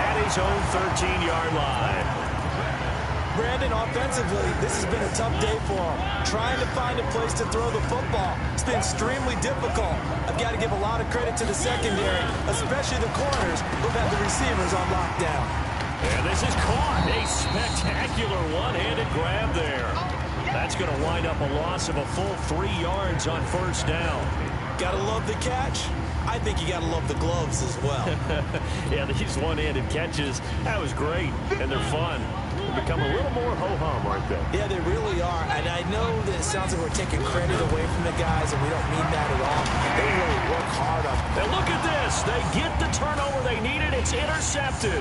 A: at his own 13-yard line.
C: Brandon, offensively, this has been a tough day for him. Trying to find a place to throw the football. It's been extremely difficult. I've got to give a lot of credit to the secondary, especially the corners who've had the receivers on lockdown.
A: And this is caught. A spectacular one-handed grab there. That's going to wind up a loss of a full 3 yards on first down.
C: Gotta love the catch. I think you gotta love the gloves as well.
A: Yeah, these one-handed catches, that was great, and they're fun. They become a little more ho-hum, aren't they?
C: Yeah, they really are. And I know that it sounds like we're taking credit away from the guys, and we don't mean that at all. They really work hard on it.
A: And look at this. They get the turnover they needed. It's intercepted.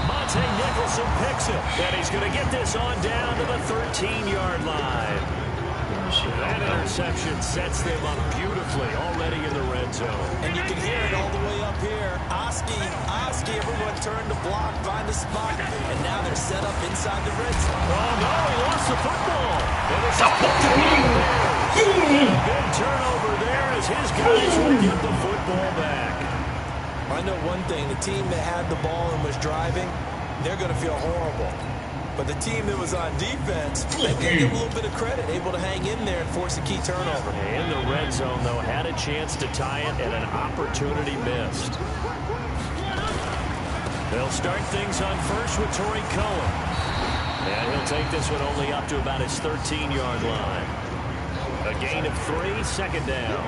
A: Monte Nicholson picks it, and he's going to get this on down to the 13-yard line. That interception sets them up beautifully already in the red zone.
C: And you can hear it all the way up here. Oski, everyone turned to block, find a spot, and now they're set up inside the red zone.
A: Oh, no, he lost the football. And it's a big turnover there as his guys will get the football back.
C: I know one thing, the team that had the ball and was driving, they're going to feel horrible. But the team that was on defense, they're going to give a little bit of credit, able to hang in there and force a key turnover.
A: In the red zone, though, had a chance to tie it and an opportunity missed. They'll start things on first with Torrey Cohen. And he'll take this one only up to about his 13-yard line. A gain of 3, second down.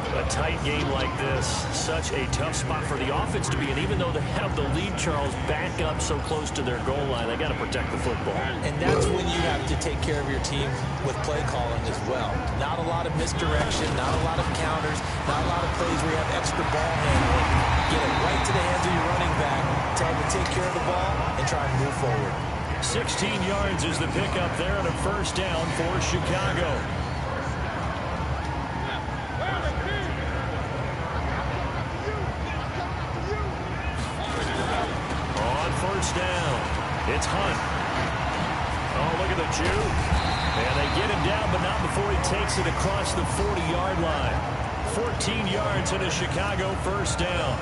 A: A tight game like this, such a tough spot for the offense to be in. Even though they have the lead, Charles, back up so close to their goal line, they got to protect the football.
C: And that's when you have to take care of your team with play calling as well. Not a lot of misdirection, not a lot of counters, not a lot of plays where you have extra ball handling. Get it right to the hands of your running back, tell them to take care of the ball, and try and move forward.
A: 16 yards is the pickup there and a first down for Chicago. It's Hunt. Oh, look at the Jew. And they get him down, but not before he takes it across the 40-yard line. 14 yards and a Chicago first down.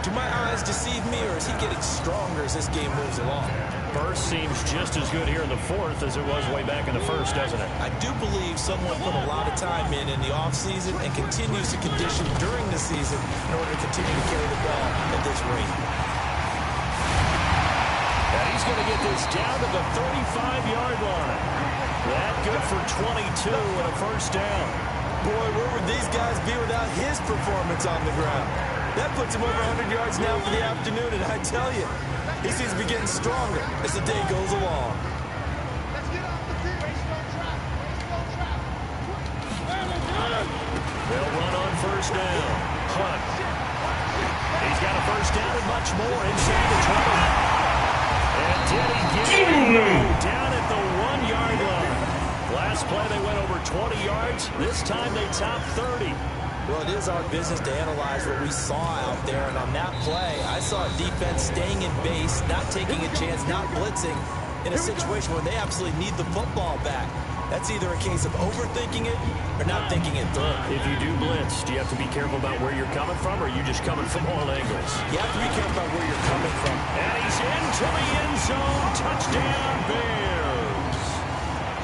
C: Do my eyes deceive me, or is he getting stronger as this game moves along?
A: Burst seems just as good here in the fourth as it was way back in the first, doesn't it?
C: I do believe someone put a lot of time in the offseason and continues to condition during the season in order to continue to carry the ball at this rate.
A: And he's going to get this down to the 35-yard line. That good for 22 and a first down.
C: Boy, where would these guys be without his performance on the ground? That puts him over 100 yards now for the afternoon, and I tell you, he seems to be getting stronger as the day goes along.
E: Let's get off the field. Waste no trap.
A: They'll run on first down. Hunt. He's got a first down and much more inside the 20. And did he get it? Down at the 1-yard line. Last play they went over 20 yards. This time they topped 30.
C: Well, it is our business to analyze what we saw out there, and on that play, I saw a defense staying in base, not taking a chance, not blitzing in a situation where they absolutely need the football back. That's either a case of overthinking it or not thinking it through.
A: If you do blitz, do you have to be careful about where you're coming from, or are you just coming from all angles?
C: You have to be careful about where you're coming from.
A: And he's into the end zone. Touchdown, Bears.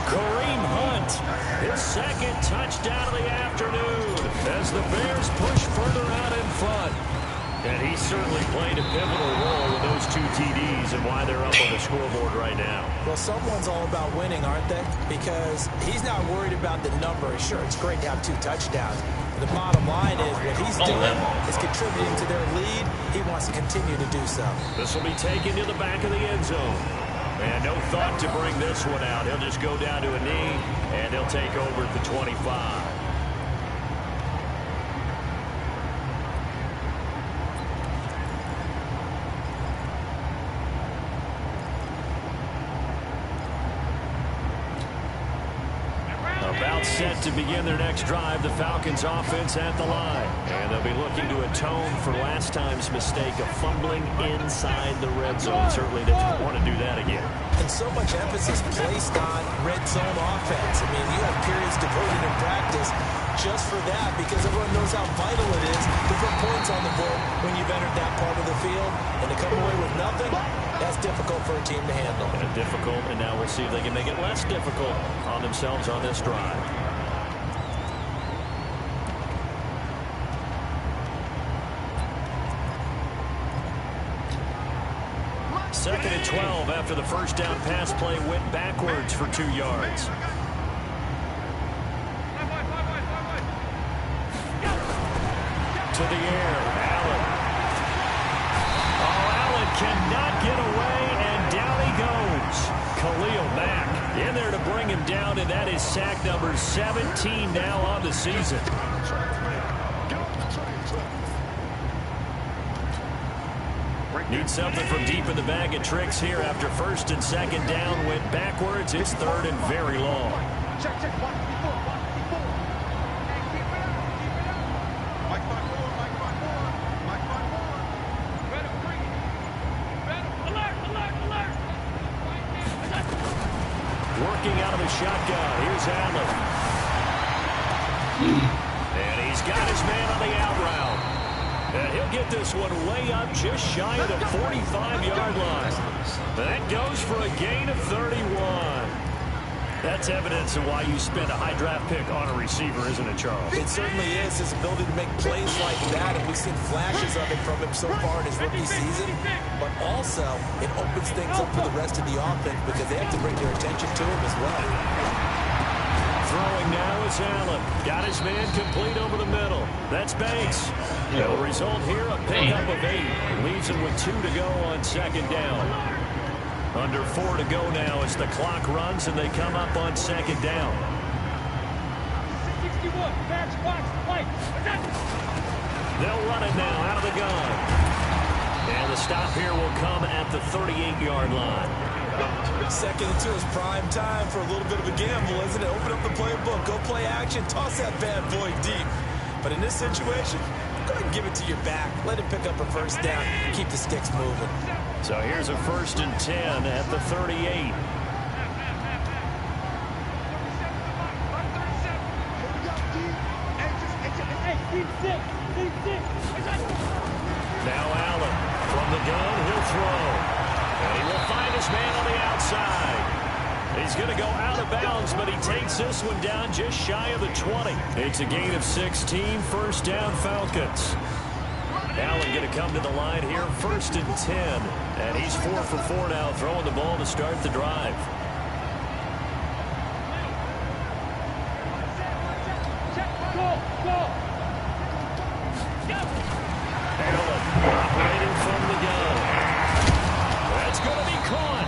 A: Kareem Hunt, his second touchdown of the afternoon as the Bears push further out in front. And he certainly played a pivotal role with those 2 TDs and why they're up on the scoreboard right now.
C: Well, someone's all about winning, aren't they? Because he's not worried about the number. Sure, it's great to have 2 touchdowns. But the bottom line is what he's doing is contributing to their lead. He wants to continue to do so.
A: This will be taken to the back of the end zone. And no thought to bring this one out. He'll just go down to a knee, and he'll take over at the 25. About set to begin their next drive, the Falcons offense at the line. And they'll be looking to atone for last time's mistake of fumbling inside the red zone. Certainly they don't want to do that again.
C: And so much emphasis placed on red zone offense. I mean, you have periods devoted in practice just for that because everyone knows how vital it is to put points on the board when you've entered that part of the field. And to come away with nothing, that's difficult for a team to handle.
A: And difficult, and now we'll see if they can make it less difficult on themselves on this drive. Second and 12 after the first down pass play went backwards for 2 yards. To the air, Allen. Oh, Allen cannot get away, and down he goes. Khalil Mack in there to bring him down, and that is sack number 17 now on the season. Need something from deep in the bag of tricks here after first and second down went backwards. It's third and very long.
E: Check. Watch before. And keep it up.
B: Mike 5-4.
E: Better bring it. Better. Alert.
A: Working out of the shotgun. Here's Allen. And he's got his man on the out route. And he'll get this one way up just shy of the 45-yard line. That goes for a gain of 31. That's evidence of why you spend a high draft pick on a receiver, isn't it, Charles?
C: It certainly is. His ability to make plays like that, and we've seen flashes of it from him so far in his rookie season. But also, it opens things up for the rest of the offense because they have to bring their attention to him as well.
A: Throwing now is Allen. Got his man complete over the middle. That's Banks. The result here, a pickup of 8. Leaves him with 2 to go on second down. Under 4 to go now as the clock runs and they come up on second down.
E: 61. Match box. Fight.
A: They'll run it now out of the gun. And the stop here will come at the 38-yard line.
C: Second and 2 is prime time for a little bit of a gamble, isn't it? Open up the playbook, go play action, toss that bad boy deep. But in this situation, Go ahead and give it to your back. Let him pick up a first down. Keep the sticks moving.
A: So here's a 1st and 10 at the 38. Now Allen from the gun, he'll throw. And he will find his man on the outside. He's going to go out of bounds, but he takes this one down just shy of the 20. It's a gain of 16, first down Falcons. Allen going to come to the line here, 1st and 10. And he's 4 for 4 now, throwing the ball to start the drive. Operating from the gun. That's going to be caught.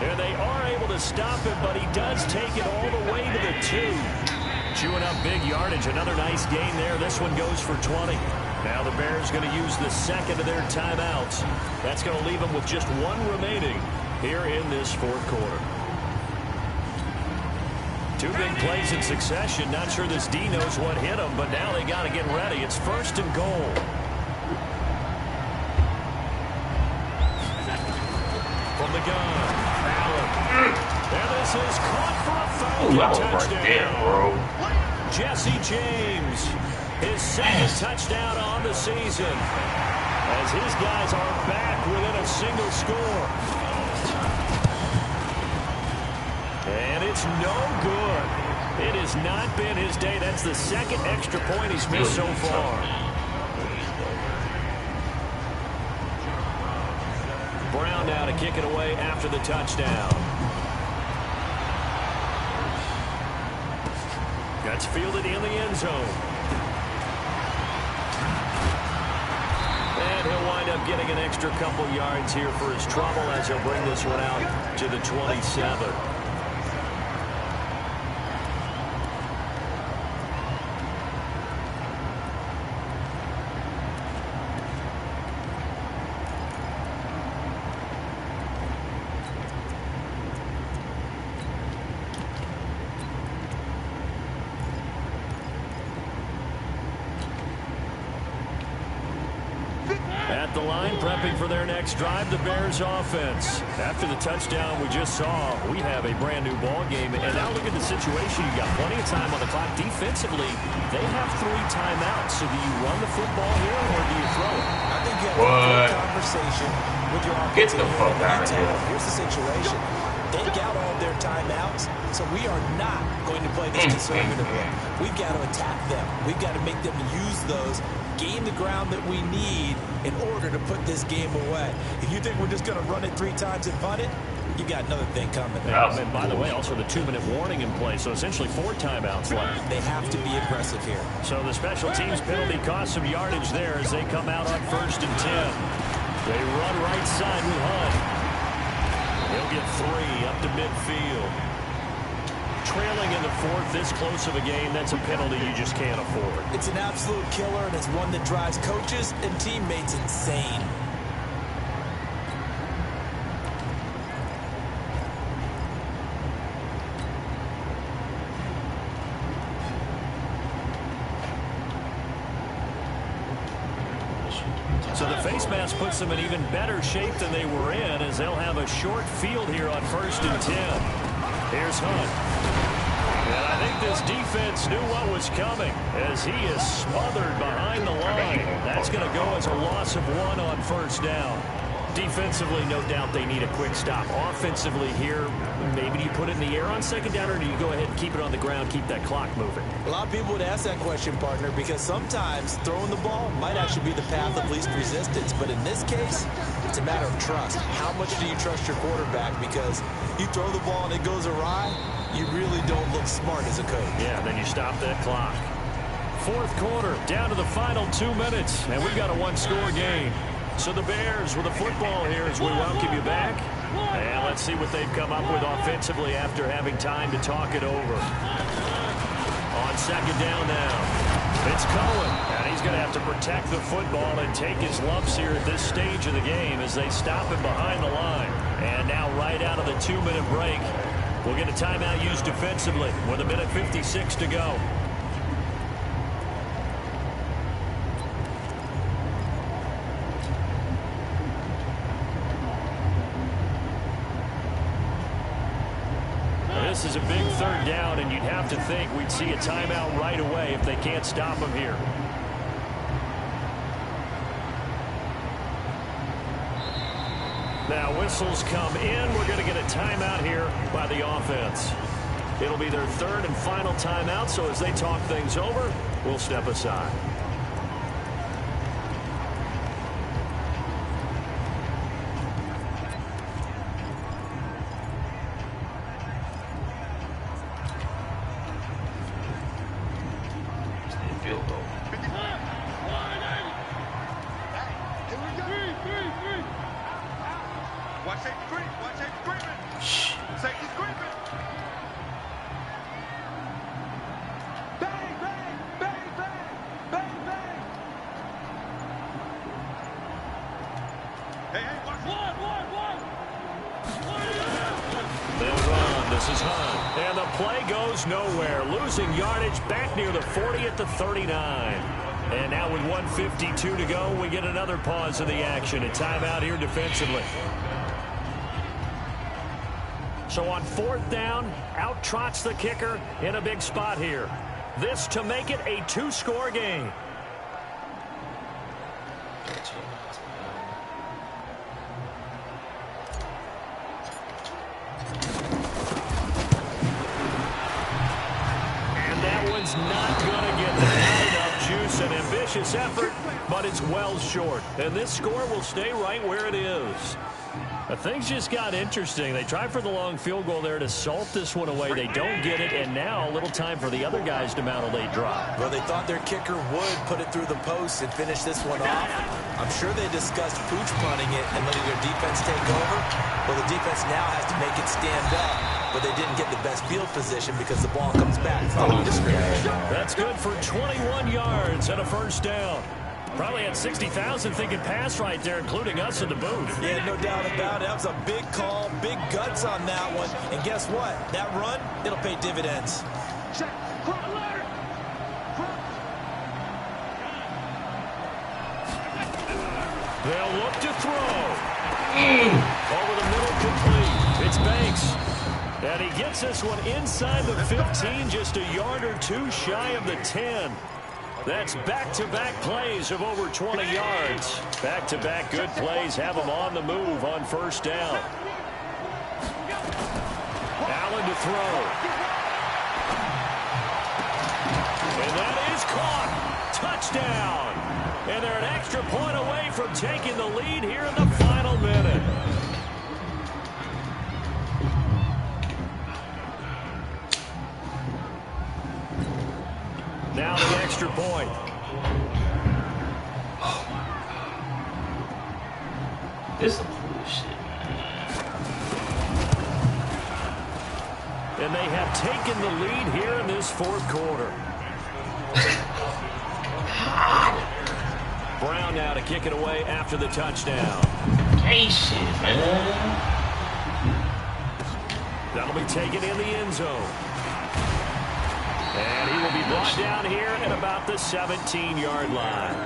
A: And they are able to stop him, but he does take it all the way to the 2. Chewing up big yardage. Another nice gain there. This one goes for 20. Now the Bears going to use the second of their timeouts. That's going to leave them with just one remaining here in this 4th quarter. 2 big plays in succession. Not sure this D knows what hit him, but now they got to get ready. It's 1st and goal. From the gun, Allen. And this is caught for a Falcon touchdown.
F: Right there, bro.
A: Jesse James, his 2nd touchdown on the season, as his guys are back within a single score. And it's no good. It has not been his day. That's the 2nd extra point he's missed so far. Brown now to kick it away after the touchdown. That's fielded in the end zone. And he'll wind up getting an extra couple yards here for his trouble as he'll bring this one out to the 27. At the line, prepping for their next drive, the Bears offense. After the touchdown we just saw, we have a brand new ball game. And now look at the situation. You got plenty of time on the clock. Defensively, they have 3 timeouts. So do you run the football here or do you throw it?
C: I think you have a good conversation with your offensive.
F: Get the fuck out of here.
C: Here's the situation. They got all their timeouts, so we are not going to play this conservatively. We've got to attack them. We've got to make them use those, gain the ground that we need in order to put this game away. If you think we're just going to run it 3 times and punt it, you got another thing coming.
A: And by the way, also the 2-minute warning in play, so essentially 4 timeouts left.
C: They have to be aggressive here.
A: So the special teams penalty cost some yardage there as they come out on 1st and 10. They run right side with Hunt. He'll get 3 up to midfield. Trailing in the 4th, this close of a game, that's a penalty you just can't afford.
C: It's an absolute killer, and it's one that drives coaches and teammates insane.
A: So the face mask puts them in even better shape than they were in as they'll have a short field here on 1st and 10. Here's Hunt. And I think this defense knew what was coming as he is smothered behind the line. That's going to go as a loss of 1 on 1st down. Defensively, no doubt they need a quick stop. Offensively here, maybe do you put it in the air on 2nd down or do you go ahead and keep it on the ground, keep that clock moving?
C: A lot of people would ask that question, partner, because sometimes throwing the ball might actually be the path of least resistance. But in this case, it's a matter of trust. How much do you trust your quarterback? Because you throw the ball and it goes awry, you really don't look smart as a coach.
A: Yeah, then you stop that clock. 4th quarter, down to the final 2 minutes, and we've got a 1-score game. So the Bears with a football here as we welcome you back. And let's see what they've come up with offensively after having time to talk it over. On 2nd down now, it's Cohen. And he's going to have to protect the football and take his lumps here at this stage of the game as they stop him behind the line. And now right out of the 2-minute break, we'll get a timeout used defensively with 1:56 to go. third down, and you'd have to think we'd see a timeout right away if they can't stop him here. Now whistles come in. We're going to get a timeout here by the offense. It'll be their third and final timeout, so as they talk things over, we'll step aside.
B: Watch safety screen. Watch safety screaming. Safety screaming.
E: Bang, bang, bang, bang, bang, bang.
B: Hey, watch
E: One.
A: They'll run. This is Hunt. And the play goes nowhere. Losing yardage back near the 40 at the 39. And now with 1:52 to go, we get another pause of the action. A timeout here defensively. So on fourth down, out trots the kicker in a big spot here. This to make it a two-score game. And that one's not going to get there. Not enough juice, an ambitious effort, but it's well short. And this score will stay right where it is. Things just got interesting. They tried for the long field goal there to salt this one away. They don't get it, and now a little time for the other guys to mount a late drive.
C: Well, they thought their kicker would put it through the post and finish this one off. I'm sure they discussed pooch punting it and letting their defense take over. Well, the defense now has to make it stand up, but they didn't get the best field position because the ball comes back following the scrimmage.
A: That's good for 21 yards and a first down. Probably had 60,000 thinking pass right there, including us in the booth.
C: Yeah, no doubt about it. That was a big call, big guts on that one. And guess what? That run, it'll pay dividends.
E: Check. Alert.
A: They'll look to throw. Over the middle, complete. It's Banks. And he gets this one inside the 15, just a yard or two shy of the 10. That's back-to-back plays of over 20 yards. Back-to-back good plays have them on the move on first down. Allen to throw. And that is caught. Touchdown. And they're an extra point away from taking the lead here in the final minute. Now the extra point.
F: Oh my God. This is some bullshit, man.
A: And they have taken the lead here in this fourth quarter. Brown now to kick it away after the touchdown.
F: Hey, shit, man.
A: That'll be taken in the end zone. And he will be brought down here at about the 17-yard line.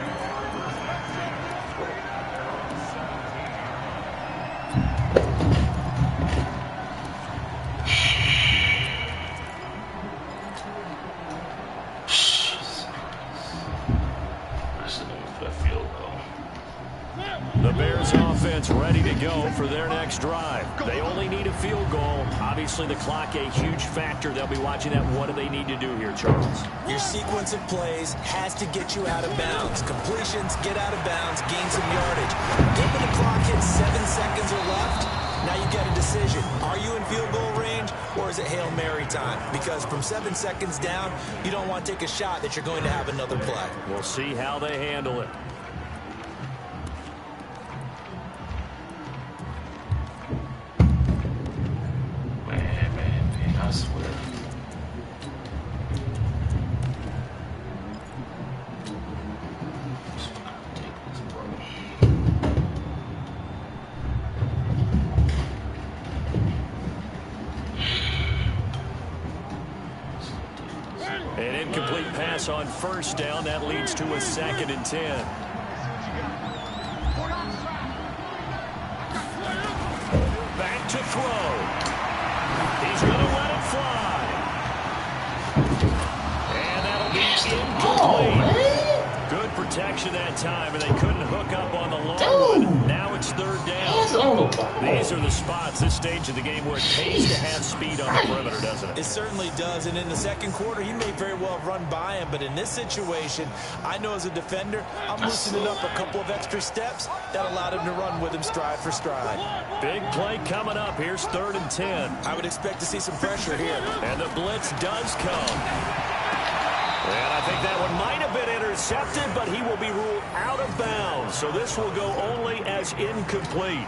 A: The Bears offense ready to go for their next drive. They only need a field goal. Obviously, the clock a huge factor. They'll be watching that. What do they need to do here, Charles?
C: Your sequence of plays has to get you out of bounds. Completions, get out of bounds, gain some yardage. Then when the clock hits 7 seconds or left, now you get a decision. Are you in field goal range, or is it Hail Mary time? Because from 7 seconds down, you don't want to take a shot that you're going to have another play.
A: We'll see how they handle it.
F: Man, I swear.
A: An incomplete pass on first down. That leads to a 2nd and 10. Back to throw. He's going to let it fly.
F: on,
A: complete.
F: man.
A: Good protection that time, and they couldn't hook up on the long one. Now it's third down.
F: Hands on the ball.
A: These are the spots, this stage of the game, where it pays to have speed on the perimeter, doesn't it?
C: It certainly does, and in the second quarter, he may very well have run by him, but in this situation, I know as a defender, I'm loosening up a couple of extra steps that allowed him to run with him stride for stride.
A: Big play coming up. Here's 3rd and 10.
C: I would expect to see some pressure here.
A: And the blitz does come. And I think that one might have been intercepted, but he will be ruled out of bounds. So this will go only as incomplete.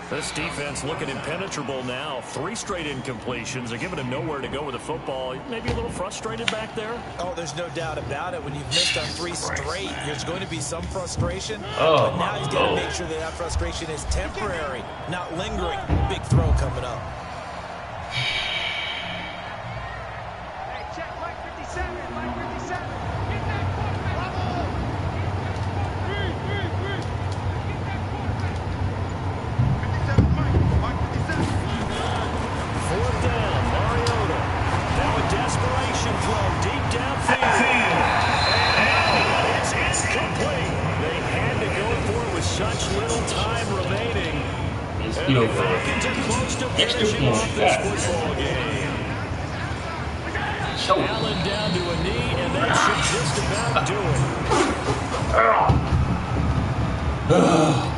A: This defense looking impenetrable now. 3 straight incompletions. They're giving him nowhere to go with the football. Maybe a little frustrated back there.
C: Oh, there's no doubt about it. When you've missed on 3 straight, there's going to be some frustration.
F: Oh,
C: but now he's got to make sure that that frustration is temporary, not lingering. Big throw coming up.
E: Hey, check Mike 57. Mike 57. Get that quarterback. Bravo. Get that quarterback.
B: 57, Mike. Mike 57.
A: 4th down, Mariota. Now a desperation throw deep downfield. And it's incomplete. They had to go for it with such little time remaining.
F: It's
A: And
F: still
A: the Falcons are close to
F: extra
A: finishing
F: point.
A: off this football game.
F: Show.
A: Allen down to a knee, and that should just about do it.